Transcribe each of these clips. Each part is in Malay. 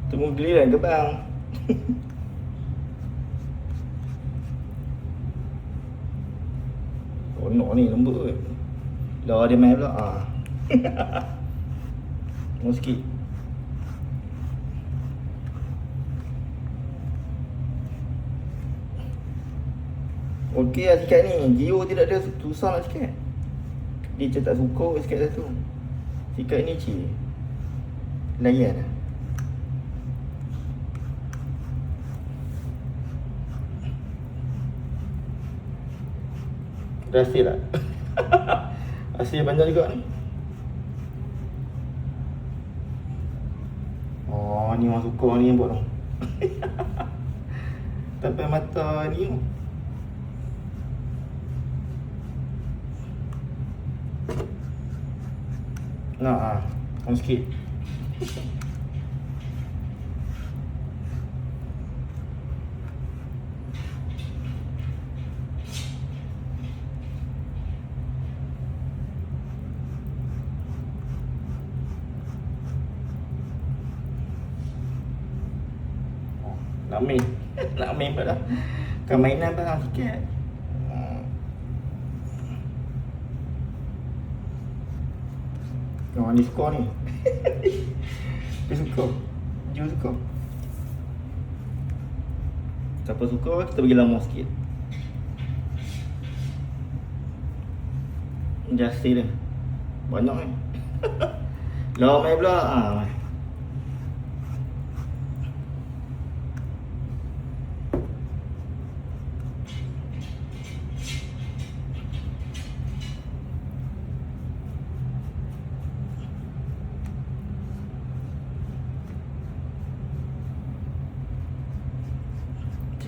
Tunggu giliran ke bang? Konok ni lembut kot. Lah dia main pula. Tunggu sikit. Okey lah sikat ni. Gio tidak ada, susah nak sikat. Dia macam tak suka sikat satu. Sikat ni cik layan lah. Rasa tak? Rasa panjang juga ni. Oh, ni orang suka ni yang buat tu. Sampai mata ni tu. Nak on sikit. Nak main. Nak main pula dah. Kan mainan bang sikit. Oh, ni suka ni. Dia suka. Dia suka. Siapa suka, kita bagi lama sikit. Just say dia. Banyak ni. Lah main pula. Main.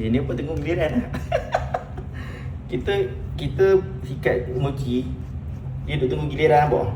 Ni apa tengok giliran lah. Kita sikat mochi, dia duk tunggu giliran apa.